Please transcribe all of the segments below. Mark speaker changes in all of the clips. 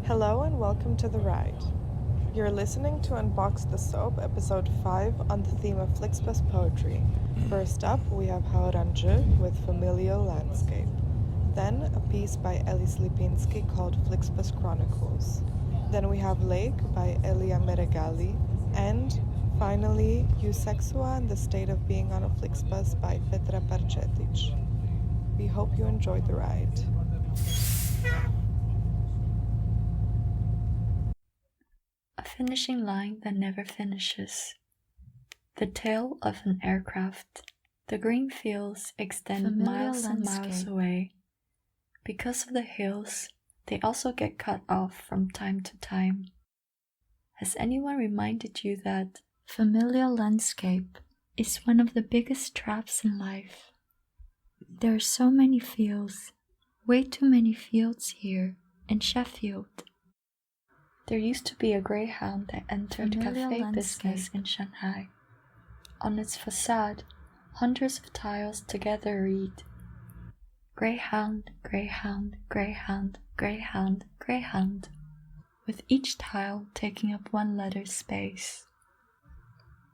Speaker 1: Hello and welcome to The Ride. You're listening to Unbox the Soap, Episode 5, on the theme of Flixbus poetry. First up, we have Haoran Zhi with Familial Landscape. Then, a piece by Elis Lipinski called Flixbus Chronicles. Then we have Lake by Elia Meregalli. And, finally, EUSEXUA and the State of Being on a Flixbus by Petra Parčetić. We hope you enjoyed the ride.
Speaker 2: A finishing line that never finishes. The tail of an aircraft. The green fields extend
Speaker 3: Familial
Speaker 2: miles and miles
Speaker 3: Landscape.
Speaker 2: away. Because of the hills, they also get cut off from time to time. Has anyone reminded you that familial landscape is one of the biggest traps in life? There are so many fields, way too many fields here in Sheffield. There used to be a greyhound that entered
Speaker 3: Familial
Speaker 2: cafe
Speaker 3: Landscape.
Speaker 2: business in Shanghai. On its facade, hundreds of tiles together read, Greyhound, Greyhound, Greyhound, Greyhound, Greyhound, with each tile taking up one letter space.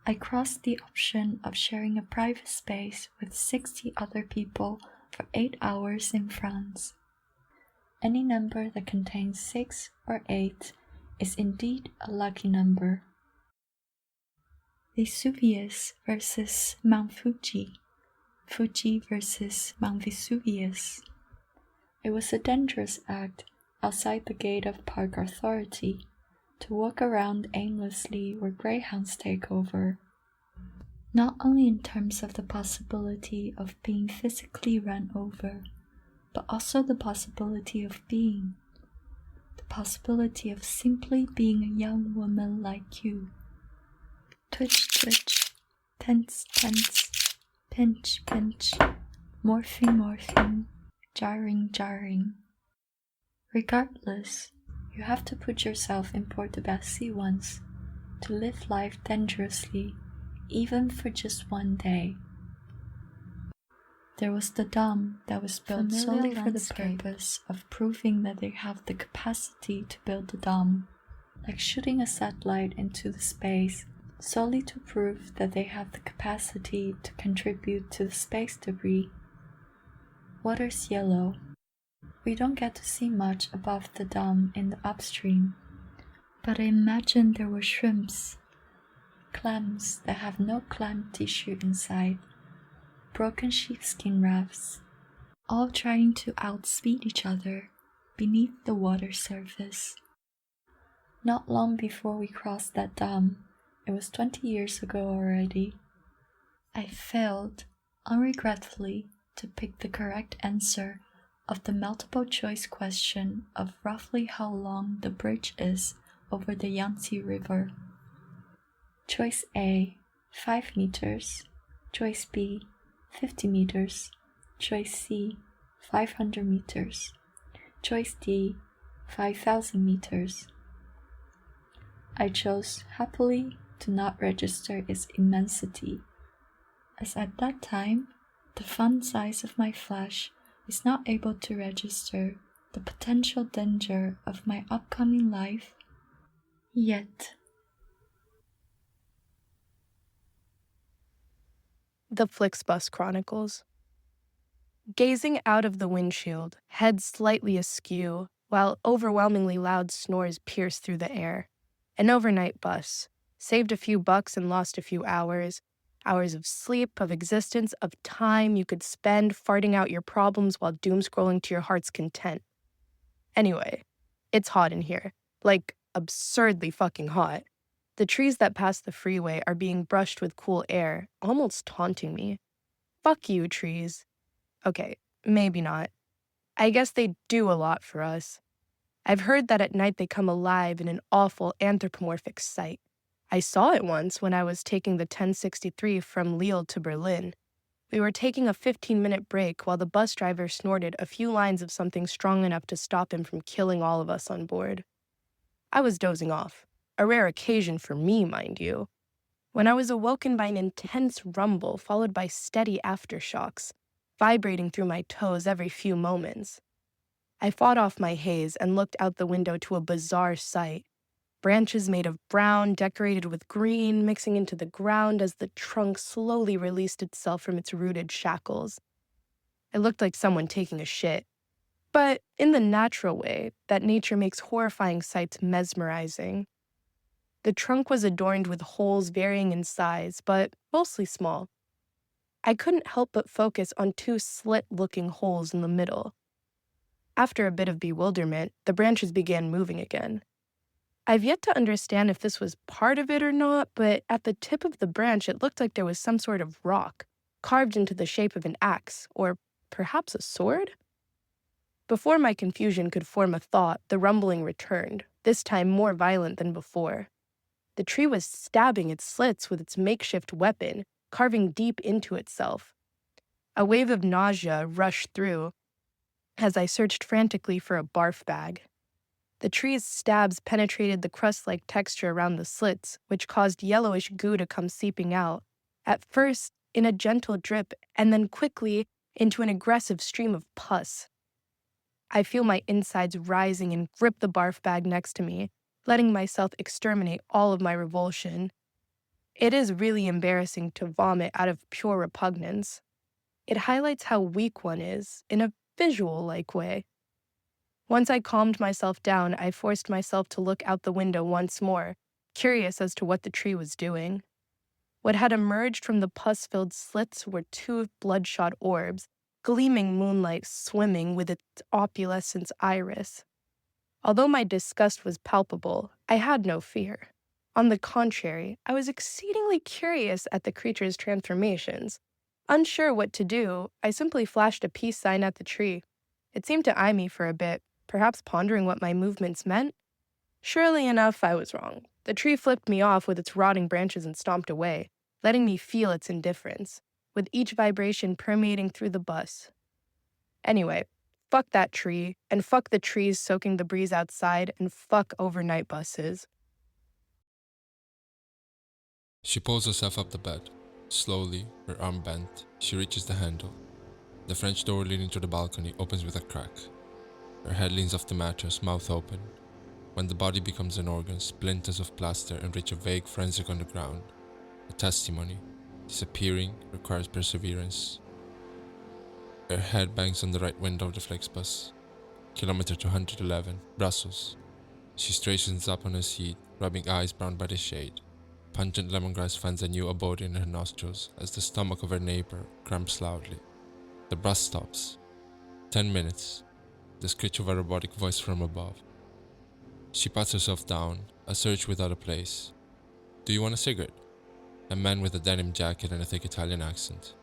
Speaker 2: I crossed the option of sharing a private space with 60 other people for 8 hours in France. Any number that contains 6 or 8 is indeed a lucky number. Vesuvius versus Mount Fuji, Fuji versus Mount Vesuvius. It was a dangerous act outside the gate of Park Authority to walk around aimlessly where greyhounds take over, not only in terms of the possibility of being physically run over, but also the possibility of being, the possibility of simply being a young woman like you. Twitch, twitch, tense, tense, pinch, pinch, morphine, morphine, jarring, jarring. Regardless, you have to put yourself in Port de Bercy once to live life dangerously, even for just one day. There was the dome that was built
Speaker 3: Familial
Speaker 2: solely for the
Speaker 3: Landscape.
Speaker 2: purpose of proving that they have the capacity to build a dome, like shooting a satellite into the space, solely to prove that they have the capacity to contribute to the space debris. Water's yellow. We don't get to see much above the dome in the upstream, but I imagine there were shrimps, clams that have no clam tissue inside, broken sheepskin rafts, all trying to outspeed each other beneath the water surface. Not long before we crossed that dam, it was 20 years ago already, I failed, unregretfully, to pick the correct answer of the multiple choice question of roughly how long the bridge is over the Yangtze River. Choice A, 5 meters. Choice B, 50 meters. Choice C, 500 meters. Choice D, 5,000 meters. I chose happily to not register its immensity, as at that time, the fun size of my flesh is not able to register the potential danger of my upcoming life yet.
Speaker 4: The Flixbus Chronicles. Gazing out of the windshield, head slightly askew, while overwhelmingly loud snores pierce through the air. An overnight bus. Saved a few bucks and lost a few hours. Hours of sleep, of existence, of time you could spend farting out your problems while doom-scrolling to your heart's content. Anyway, it's hot in here. Like, absurdly fucking hot. The trees that pass the freeway are being brushed with cool air, almost taunting me. Fuck you, trees. Okay, maybe not. I guess they do a lot for us. I've heard that at night they come alive in an awful anthropomorphic sight. I saw it once when I was taking the 1063 from Lille to Berlin. We were taking a 15-minute break while the bus driver snorted a few lines of something strong enough to stop him from killing all of us on board. I was dozing off. A rare occasion for me, mind you. When I was awoken by an intense rumble followed by steady aftershocks, vibrating through my toes every few moments. I fought off my haze and looked out the window to a bizarre sight. Branches made of brown, decorated with green, mixing into the ground as the trunk slowly released itself from its rooted shackles. It looked like someone taking a shit, but in the natural way that nature makes horrifying sights mesmerizing. The trunk was adorned with holes varying in size, but mostly small. I couldn't help but focus on two slit-looking holes in the middle. After a bit of bewilderment, the branches began moving again. I've yet to understand if this was part of it or not, but at the tip of the branch it looked like there was some sort of rock, carved into the shape of an axe, or perhaps a sword? Before my confusion could form a thought, the rumbling returned, this time more violent than before. The tree was stabbing its slits with its makeshift weapon, carving deep into itself. A wave of nausea rushed through as I searched frantically for a barf bag. The tree's stabs penetrated the crust-like texture around the slits, which caused yellowish goo to come seeping out, at first in a gentle drip and then quickly into an aggressive stream of pus. I feel my insides rising and grip the barf bag next to me, letting myself exterminate all of my revulsion. It is really embarrassing to vomit out of pure repugnance. It highlights how weak one is, in a visual-like way. Once I calmed myself down, I forced myself to look out the window once more, curious as to what the tree was doing. What had emerged from the pus-filled slits were two bloodshot orbs, gleaming moonlight swimming with its opalescent iris. Although my disgust was palpable, I had no fear. On the contrary, I was exceedingly curious at the creature's transformations. Unsure what to do, I simply flashed a peace sign at the tree. It seemed to eye me for a bit, perhaps pondering what my movements meant. Surely enough, I was wrong. The tree flipped me off with its rotting branches and stomped away, letting me feel its indifference, with each vibration permeating through the bus. Anyway, fuck that tree, and fuck the trees soaking the breeze outside, and fuck overnight buses.
Speaker 3: She pulls herself up the bed. Slowly, her arm bent, she reaches the handle. The French door leading to the balcony opens with a crack. Her head leans off the mattress, mouth open. When the body becomes an organ, splinters of plaster enrich a vague forensic on the ground. A testimony. Disappearing requires perseverance. Her head bangs on the right window of the Flixbus. Kilometer 211, Brussels. She straightens up on her seat, rubbing eyes browned by the shade. Pungent lemongrass finds a new abode in her nostrils as the stomach of her neighbor cramps loudly. The bus stops. 10 minutes. The screech of a robotic voice from above. She pats herself down, a search without a place. Do you want a cigarette? A man with a denim jacket and a thick Italian accent.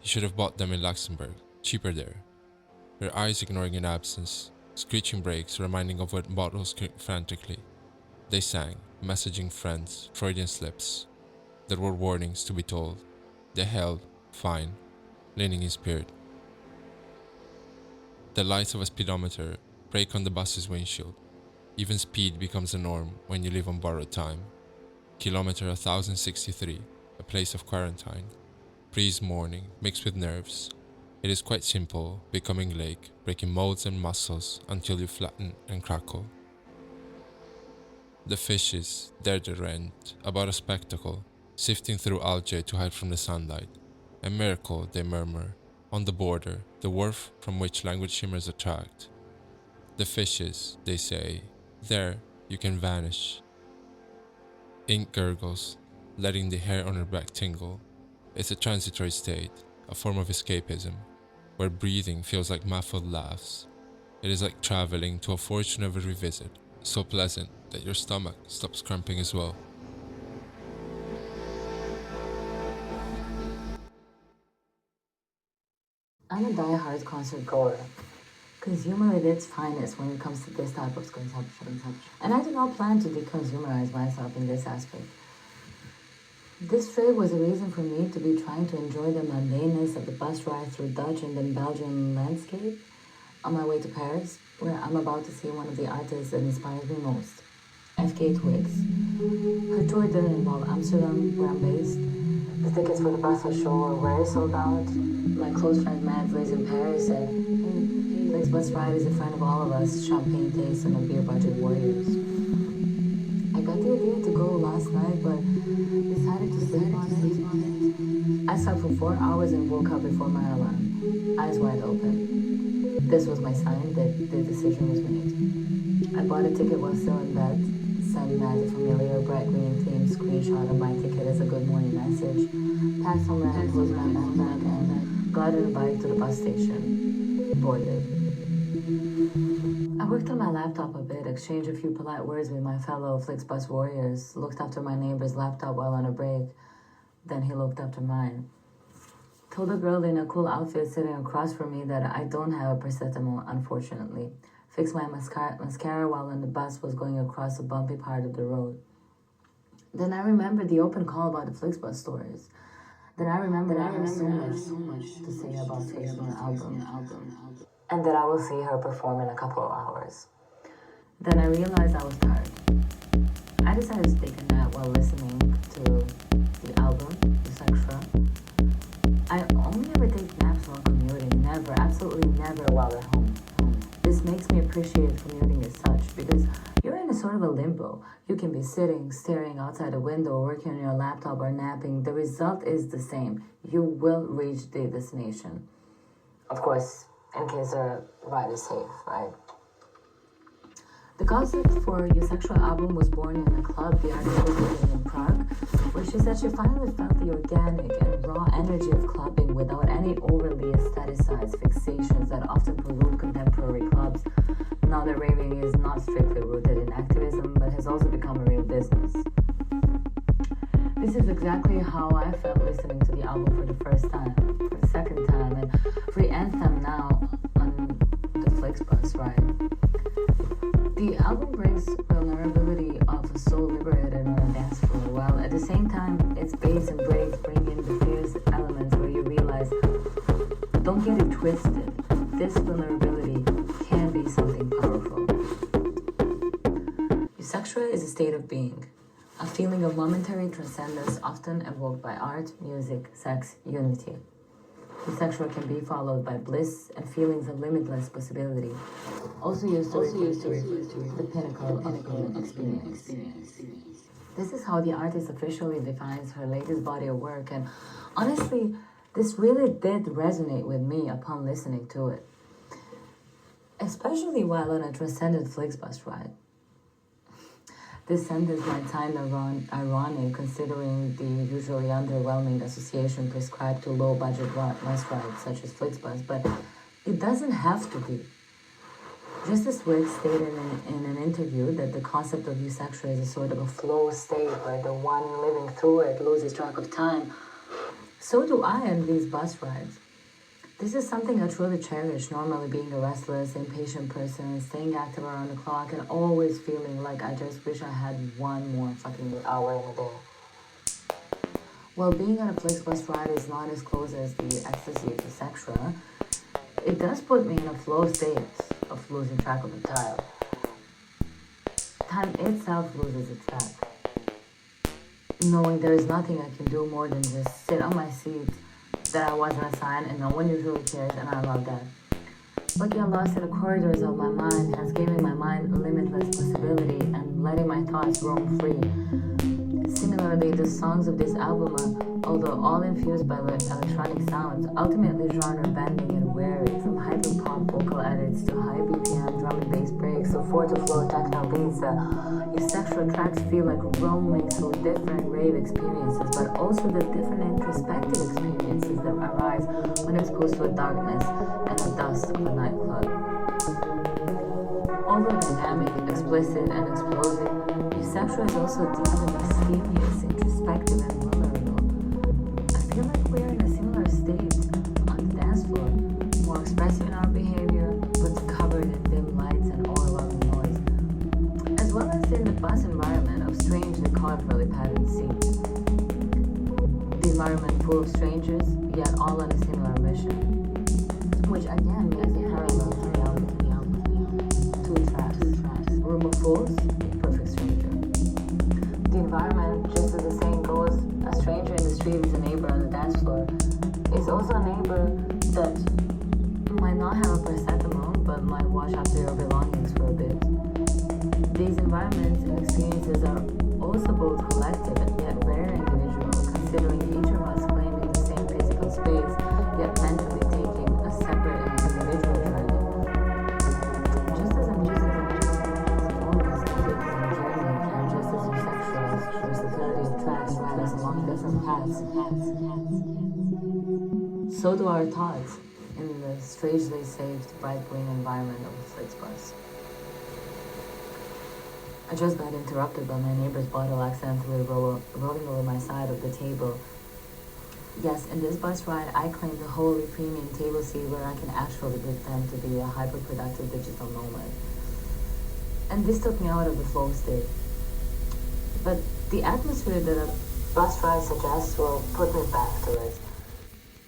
Speaker 3: He should have bought them in Luxembourg, cheaper there. Her eyes ignoring an absence, screeching brakes reminding of when bottles clicked frantically. They sang, messaging friends, Freudian slips. There were warnings to be told. They held, fine, leaning in spirit. The lights of a speedometer break on the bus's windshield. Even speed becomes a norm when you live on borrowed time. Kilometer 1063, a place of quarantine. Breeze morning, mixed with nerves. It is quite simple, becoming lake, breaking molds and muscles until you flatten and crackle. The fishes dare their rent, about a spectacle, sifting through algae to hide from the sunlight. A miracle, they murmur, on the border, the wharf from which languid shimmers attract. The fishes, they say, there you can vanish. Ink gurgles, letting the hair on her back tingle. It's a transitory state, a form of escapism, where breathing feels like muffled laughs. It is like traveling to a forest you never revisit, so pleasant that your stomach stops cramping as well.
Speaker 5: I'm a die-hard concert goer. Consumer at its finest when it comes to this type of consumption. And I do not plan to deconsumerize myself in this aspect. This trip was a reason for me to be trying to enjoy the mundaneness of the bus ride through Dutch and then Belgian landscape on my way to Paris, where I'm about to see one of the artists that inspires me most, FK Twigs. Her tour didn't involve Amsterdam, where I'm based. The tickets for the Brussels show were very sold out. My close friend Matt lives in Paris and Flixbus Ride is a friend of all of us, champagne taste and a beer budget warriors. I got the idea to go last night, but decided to sleep on it. I slept for 4 hours and woke up before my alarm, eyes wide open. This was my sign that the decision was made. I bought a ticket while still in bed, sent Matt a familiar bright green themed screenshot of my ticket as a good morning message, packed some random clothes in my backpack, and got on a bike to the bus station. Boarded. I worked on my laptop a bit, exchanged a few polite words with my fellow Flixbus warriors, looked after my neighbor's laptop while on a break. Then he looked after mine. Told a girl in a cool outfit sitting across from me that I don't have a paracetamol, unfortunately. Fixed my mascara while on the bus was going across a bumpy part of the road. Then I remembered the open call about the Flixbus stories. Then I remembered I have so much to say about Faye's new album. And that I will see her perform in a couple of hours. Then I realized I was tired. I decided to take a nap while listening to the album, EUSEXUA. I only ever take naps while commuting, never, absolutely never while at home. This makes me appreciate commuting as such, because you're in a sort of a limbo. You can be sitting, staring outside a window, working on your laptop or napping. The result is the same. You will reach the destination. Of course, in case the ride is safe, right? The concept for EUSEXUA album was born in a club the artist was living in Prague, where she said she finally felt the organic and raw energy of clubbing without any overly aestheticized fixations that often pollute contemporary clubs. Now that raving is not strictly rooted in activism, but has also become a real business. This is exactly how I felt listening to the album for the first time, for the second time, and for the nth time now on the Flixbus Ride. The album brings vulnerability of a soul liberated on a dance floor, while at the same time its bass and breaks bring in the fierce elements where you realize, don't get it twisted, this vulnerability can be something powerful. EUSEXUA is a state of being, a feeling of momentary transcendence often evoked by art, music, sex, unity. EUSEXUA can be followed by bliss and feelings of limitless possibility, also used to refer to the pinnacle of human experience. This is how the artist officially defines her latest body of work, and honestly, this really did resonate with me upon listening to it, especially while on a transcendent Flixbus ride. This sentence might sound ironic considering the usually underwhelming association prescribed to low-budget bus rides such as Flixbus, but it doesn't have to be. Just as Wick stated in an interview that the concept of EUSEXUA is a sort of a flow state where the one living through it loses track of time, so do I on these bus rides. This is something I truly cherish, normally being a restless, impatient person, staying active around the clock and always feeling like I just wish I had one more fucking hour in a day. While being on a Flixbus ride is not as close as the ecstasy of EUSEXUA, it does put me in a flow state of losing track of the time. Time itself loses its track. Knowing there is nothing I can do more than just sit on my seat that I wasn't assigned and no one usually cares, and I love that. But get lost in the corridors of my mind has given my mind limitless possibility and letting my thoughts roam free. Similarly, the songs of this album are, although all infused by electronic sounds, ultimately genre-bending and varied, from hyper-pop vocal edits to high BPM drum and bass breaks to 4-to-flow techno beats. EUSEXUA tracks feel like roaming through different rave experiences, but also the different introspective experiences that arise when exposed to a darkness and the dust of a nightclub. Although dynamic, explicit, and explosive, EUSEXUA is also deeply mysterious, introspective, and vulnerable. I feel like we're in a similar state on the dance floor, more expressive in our behavior, but covered in dim lights and overwhelming noise, as well as in the bus environment of strangely colorfully patterned seats. The environment full of strangers, yet all on a similar mission, which again makes a parallel to the album. Two tracks. Room of Fools, Perfect Stranger. The environment, just as the saying goes, a stranger in the street is a neighbor on the dance floor, is also a neighbor that might not have a paracetamol, but might wash after your belongings for a bit. These environments and experiences are also both collective and yet very individual, considering each of us claiming the same physical space, yet mentally taking a separate and individual journey. Just as music and all of us take a journey, and just as EUSEXUA's versatility of tracks ride us along different paths, so do our thoughts in the strangely safe, right-wing environment of the Flixbus. I just got interrupted by my neighbor's bottle accidentally rolling over my side of the table. Yes, in this bus ride, I claimed a wholly premium table seat where I can actually pretend to be a hyper-productive digital nomad. And this took me out of the flow state. But the atmosphere that a bus ride suggests will put me back to it.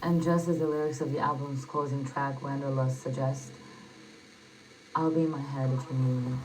Speaker 5: And just as the lyrics of the album's closing track, Wanderlust, suggest, I'll be in my head if you need me.